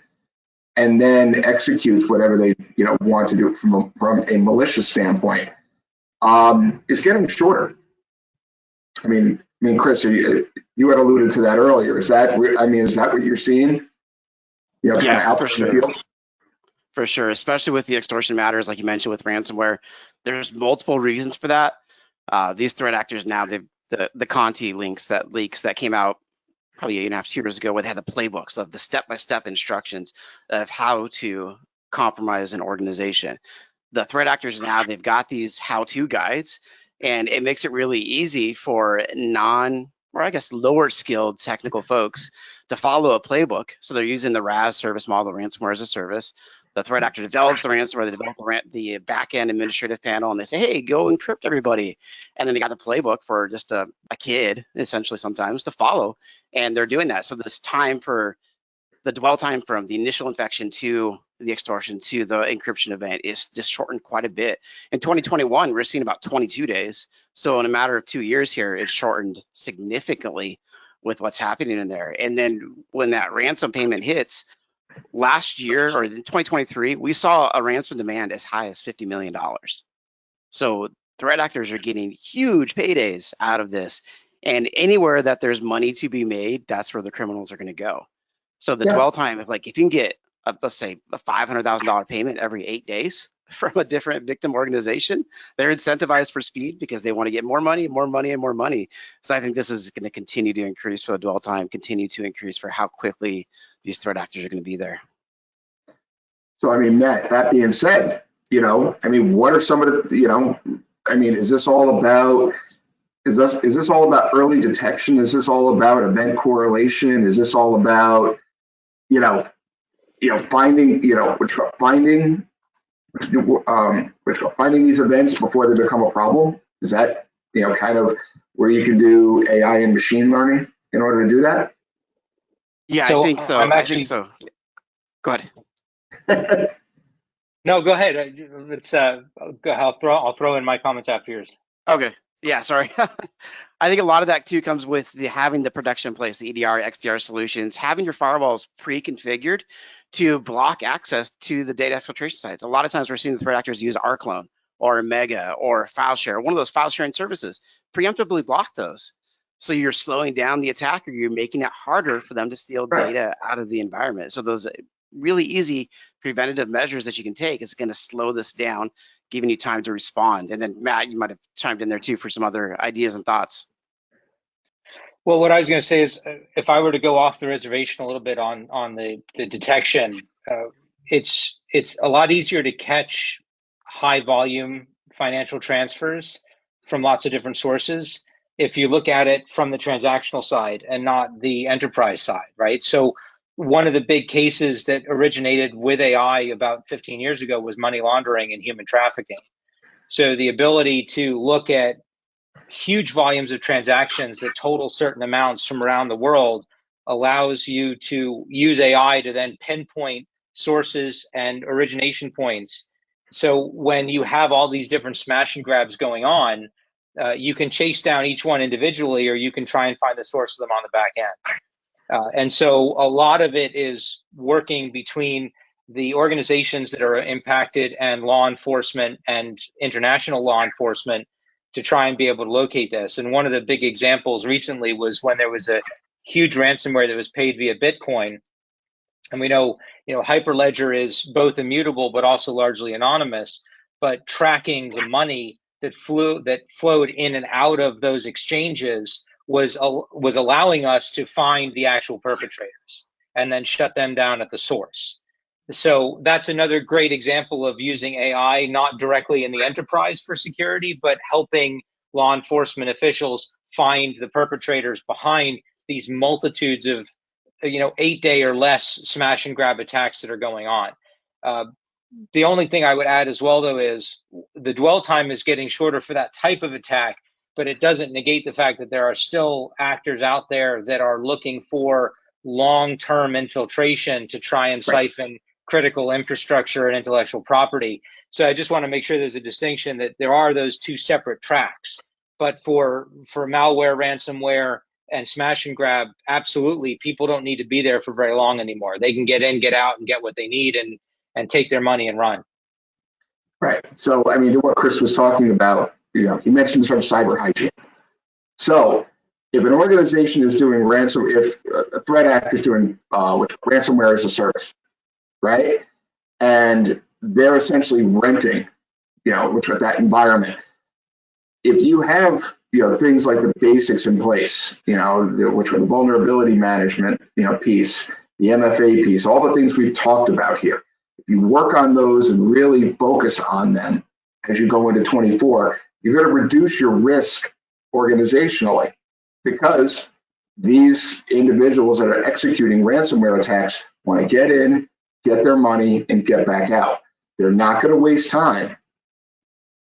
and then executes whatever they, you know, want to do from a malicious standpoint, is getting shorter. I mean, Chris, you had alluded to that earlier. Is that what you're seeing? You know, yeah, for sure. For sure, especially with the extortion matters, like you mentioned with ransomware. There's multiple reasons for that. These threat actors now, the Conti leaks that came out probably 8.5 years ago, where they had the playbooks of the step-by-step instructions of how to compromise an organization. The threat actors now, they've got these how-to guides, and it makes it really easy for lower skilled technical folks to follow a playbook. So they're using the RAS service model, ransomware as a service. The threat actor develops the ransomware, they develop the back-end administrative panel, and they say, hey, go encrypt everybody. And then they got the playbook for just a kid, essentially, sometimes to follow. And they're doing that. So this time for the dwell time from the initial infection to the extortion to the encryption event is just shortened quite a bit. In 2021, we're seeing about 22 days. So in a matter of 2 years here, it's shortened significantly with what's happening in there. And then when that ransom payment hits, last year, or in 2023, we saw a ransom demand as high as $50 million. So threat actors are getting huge paydays out of this. And anywhere that there's money to be made, that's where the criminals are going to go. So the dwell time, if you can get, let's say, a $500,000 payment every 8 days from a different victim organization, they're incentivized for speed because they want to get more money, more money, and more money. So I think this is going to continue to increase for the dwell time, continue to increase for how quickly these threat actors are going to be there. So, I mean, Matt, that being said, you know, I mean, what are some of the, you know, I mean, is this all about early detection? Is this all about event correlation? Is this all about, finding these events before they become a problem? Is that, kind of where you can do AI and machine learning in order to do that? Yeah, So I think so. I think so. Go ahead. No, go ahead. I'll throw in my comments after yours. Okay. Yeah, sorry. I think a lot of that too comes with having the protection in place, the EDR, XDR solutions, having your firewalls pre-configured to block access to the data filtration sites. A lot of times we're seeing the threat actors use Arclone or Mega or FileShare, one of those file sharing services, preemptively block those. So you're slowing down the attack, or you're making it harder for them to steal data out of the environment. So those really easy preventative measures that you can take is going to slow this down, giving you time to respond. And then Matt, you might have chimed in there too for some other ideas and thoughts. Well, what I was going to say is, if I were to go off the reservation a little bit on the detection, it's a lot easier to catch high volume financial transfers from lots of different sources if you look at it from the transactional side and not the enterprise side, right? So one of the big cases that originated with AI about 15 years ago was money laundering and human trafficking. So the ability to look at huge volumes of transactions that total certain amounts from around the world allows you to use AI to then pinpoint sources and origination points. So when you have all these different smash and grabs going on, you can chase down each one individually, or you can try and find the source of them on the back end. And so a lot of it is working between the organizations that are impacted and law enforcement and international law enforcement to try and be able to locate this. And one of the big examples recently was when there was a huge ransomware that was paid via Bitcoin. And we know, Hyperledger is both immutable but also largely anonymous. but tracking the money that flowed in and out of those exchanges was allowing us to find the actual perpetrators and then shut them down at the source. So that's another great example of using AI, not directly in the enterprise for security, but helping law enforcement officials find the perpetrators behind these multitudes of, 8-day or less smash and grab attacks that are going on. The only thing I would add as well, though, is the dwell time is getting shorter for that type of attack, but it doesn't negate the fact that there are still actors out there that are looking for long-term infiltration to try and siphon critical infrastructure and intellectual property. So I just want to make sure there's a distinction that there are those two separate tracks. But for malware, ransomware, and smash and grab, absolutely, people don't need to be there for very long anymore. They can get in, get out, and get what they need and take their money and run. Right. So, I mean, to what Chris was talking about, he mentioned sort of cyber hygiene. So, if an organization is doing if a threat actor is doing which ransomware as a service, right, and they're essentially renting, which with that environment, if you have things like the basics in place, which are the vulnerability management, piece, the MFA piece, all the things we've talked about here. If you work on those and really focus on them as you go into 24, you're going to reduce your risk organizationally, because these individuals that are executing ransomware attacks want to get in, get their money, and get back out. They're not going to waste time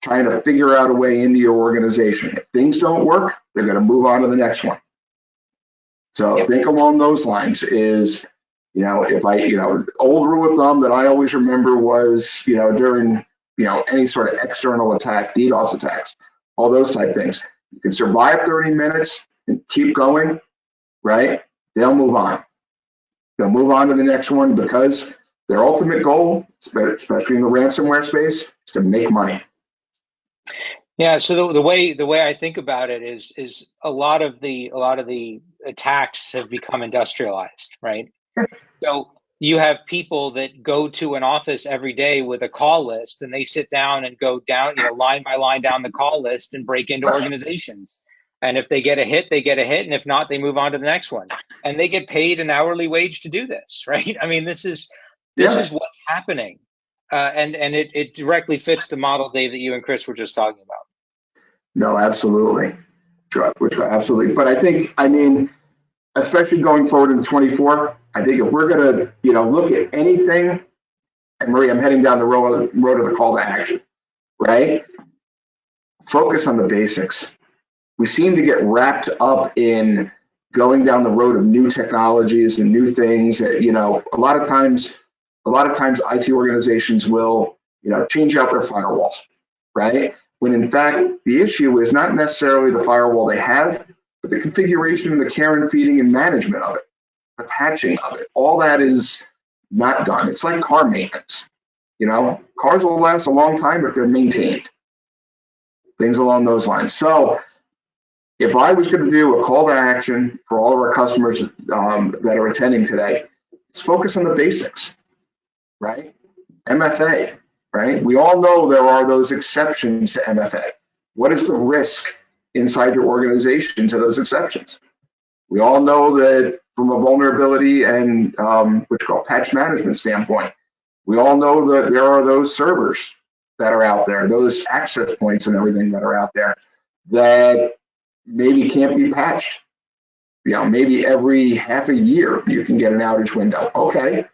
trying to figure out a way into your organization. If things don't work, they're going to move on to the next one. So think along those lines is, if old rule of thumb that I always remember was, during, any sort of external attack, DDoS attacks, all those type things, you can survive 30 minutes and keep going, right? They'll move on. They'll move on to the next one, because their ultimate goal, especially in the ransomware space, is to make money. Yeah. So the way I think about it is a lot of the attacks have become industrialized, right? So you have people that go to an office every day with a call list, and they sit down and go down, line by line down the call list and break into organizations. And if they get a hit, they get a hit. And if not, they move on to the next one. And they get paid an hourly wage to do this, right? I mean, this is what's happening. And it directly fits the model, Dave, that you and Chris were just talking about. No, absolutely. Absolutely. But I think, especially going forward into 24, I think if we're going to, look at anything, and Marie, I'm heading down the road of the call to action, right? Focus on the basics. We seem to get wrapped up in going down the road of new technologies and new things. A lot of times IT organizations will, change out their firewalls, right? When in fact, the issue is not necessarily the firewall they have, but the configuration and the care and feeding and management of it, the patching of it. All that is not done. It's like car maintenance. Cars will last a long time if they're maintained. Things along those lines. So if I was going to do a call to action for all of our customers that are attending today, let's focus on the basics, right? MFA, right? We all know there are those exceptions to MFA. What is the risk inside your organization to those exceptions? We all know that from a vulnerability and patch management standpoint, we all know that there are those servers that are out there, those access points and everything that are out there that maybe can't be patched. Maybe every half a year you can get an outage window. Okay,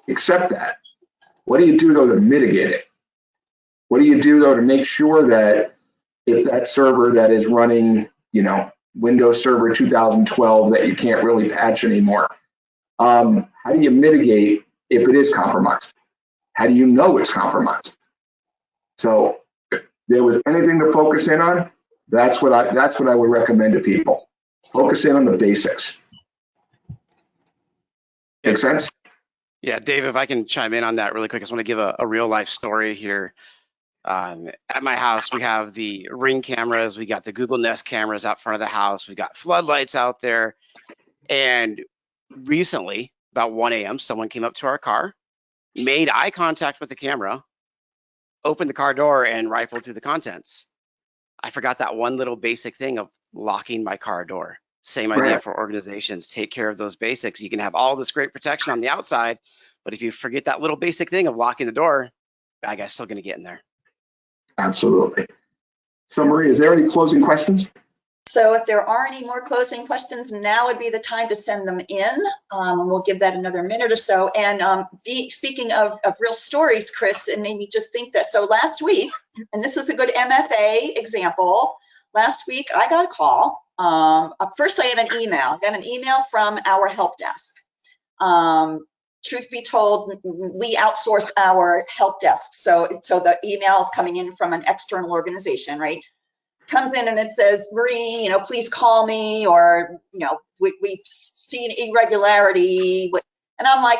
accept that. What do you do though to mitigate it? What do you do though to make sure that if that server that is running, Windows Server 2012 that you can't really patch anymore, how do you mitigate if it is compromised? How do you know it's compromised? So if there was anything to focus in on, that's what I would recommend to people. Focus in on the basics. Make sense? Yeah, Dave, if I can chime in on that really quick, I just want to give a real life story here. At my house, we have the Ring cameras, we got the Google Nest cameras out front of the house, we got floodlights out there. And recently, about 1 a.m., someone came up to our car, made eye contact with the camera, opened the car door and rifled through the contents. I forgot that one little basic thing of locking my car door. Same idea Right. for organizations. Take care of those basics. You can have all this great protection on the outside, but if you forget that little basic thing of locking the door, bad guy's still going to get in there. Absolutely. So Marie, is there any closing questions? So if there are any more closing questions, now would be the time to send them in. And we'll give that another minute or so. And speaking of real stories, Chris, it made me just think that, so last week, and this is a good MFA example, last week I got a call. First I had an email, got an email from our help desk. Truth be told, we outsource our help desk. So the email is coming in from an external organization, right? Comes in and it says, Marie, please call me, or, we've seen irregularity. And I'm like,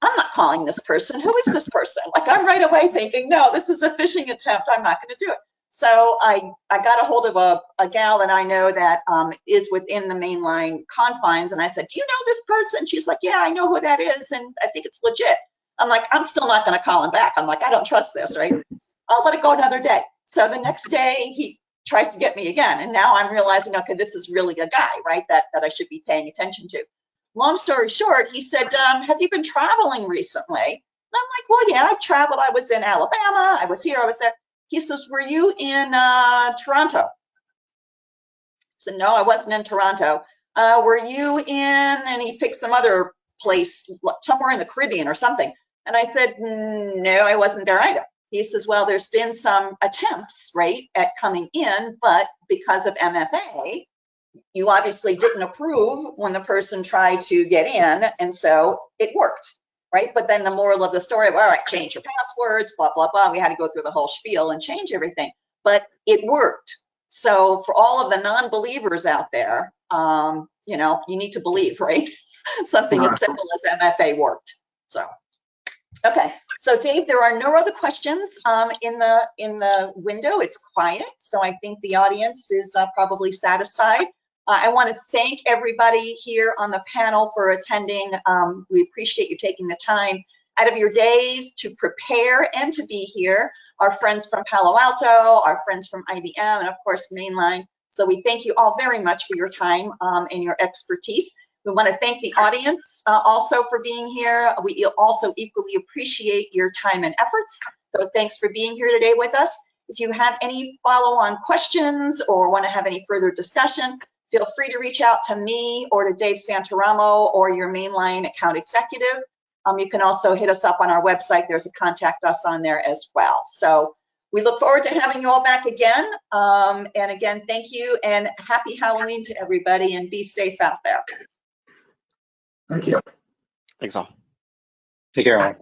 I'm not calling this person. Who is this person? Like, I'm right away thinking, no, this is a phishing attempt. I'm not going to do it. So I got a hold of a gal that I know that is within the Mainline confines. And I said, do you know this person? She's like, yeah, I know who that is. And I think it's legit. I'm like, I'm still not going to call him back. I'm like, I don't trust this, right? I'll let it go another day. So the next day he tries to get me again. And now I'm realizing, okay, this is really a guy, right, that I should be paying attention to. Long story short, he said, have you been traveling recently? And I'm like, well, yeah, I've traveled. I was in Alabama. I was here. I was there. He says, were you in Toronto? I said, no, I wasn't in Toronto. Were you in, and he picked some other place, somewhere in the Caribbean or something. And I said, no, I wasn't there either. He says, well, there's been some attempts, right, at coming in, but because of MFA, you obviously didn't approve when the person tried to get in, and so it worked, right? But then the moral of the story, well, all right, change your passwords, blah, blah, blah. We had to go through the whole spiel and change everything, but it worked. So for all of the non-believers out there, you need to believe, right? Something as simple as MFA worked, so. Okay, so Dave, there are no other questions in the window. It's quiet, so I think the audience is probably satisfied. I want to thank everybody here on the panel for attending. We appreciate you taking the time out of your days to prepare and to be here. Our friends from Palo Alto, our friends from IBM, and of course Mainline. So we thank you all very much for your time and your expertise. We want to thank the audience also for being here. We also equally appreciate your time and efforts. So thanks for being here today with us. If you have any follow-on questions or want to have any further discussion, feel free to reach out to me or to Dave Santaramo or your Mainline account executive. You can also hit us up on our website. There's a contact us on there as well. So we look forward to having you all back again. And again, thank you and happy Halloween to everybody, and be safe out there. Thank you. Thanks all. Take care, all.